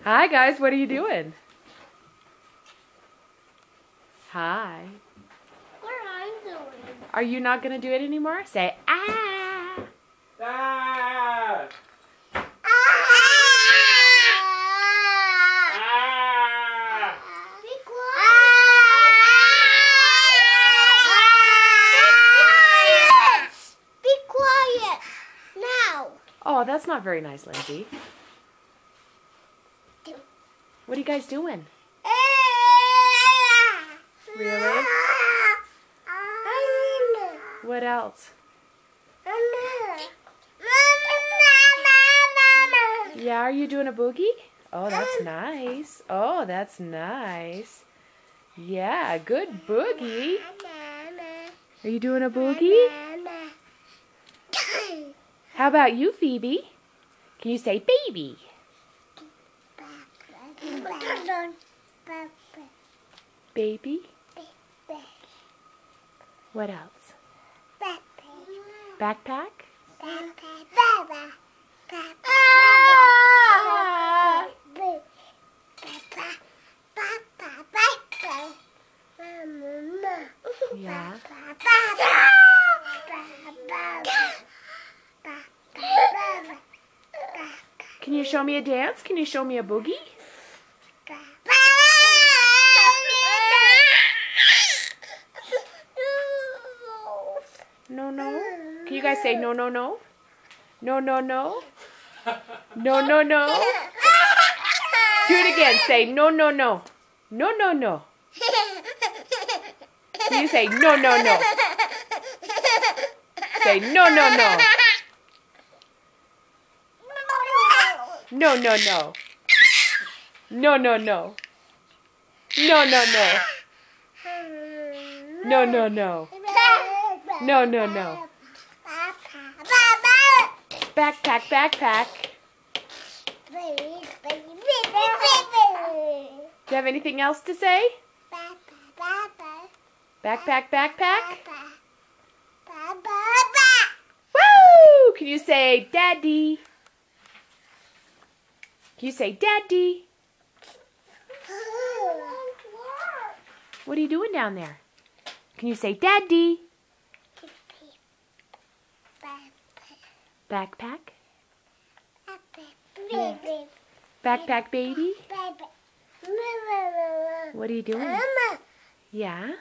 Hi guys, what are you doing? Hi. What I'm doing? Are you not going to do it anymore? Say ah. Ah! Ah! Ah! Be quiet! Be quiet! Now! Oh, that's not very nice, Lindsay. What are you guys doing? Really? What else? Yeah, are you doing a boogie? Oh, that's nice. Oh, that's nice. Yeah, good boogie. Are you doing a boogie? How about you, Phoebe? Can you say baby? Baby? What else? Backpack? Yeah. Can you show me a dance? Can you show me a boogie? No, no. Can you guys say no, no, no? No, no, no. No, no, no. Do it again. Say no, no, no. No, no, no. Can you say no, no, no? Say no, no, no. No, no, no. No, no, no. No, no, no. No, no, no. No, no, no. Backpack, backpack. Do you have anything else to say? Backpack, backpack. Woo! Can you say daddy? Can you say daddy? What are you doing down there? Can you say daddy? Backpack? Backpack baby? What are you doing? Yeah?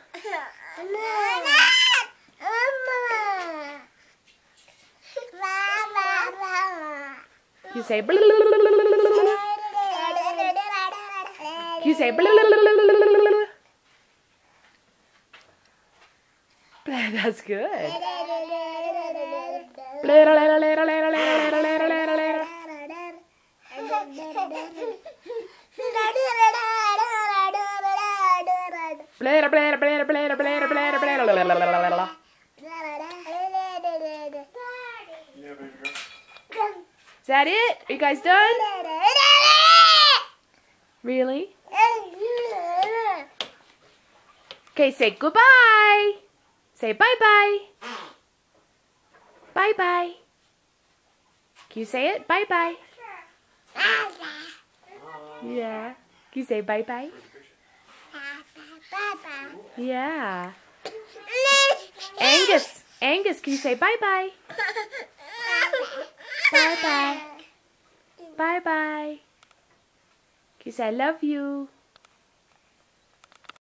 You say Can you say That's good. Is that it? Are you guys done? Really? Okay, say goodbye. Say bye-bye. Bye-bye. Can you say it? Bye-bye. Yeah. Can you say bye-bye? Yeah. Angus, can you say bye-bye? Bye-bye. Bye-bye. Can you say I love you?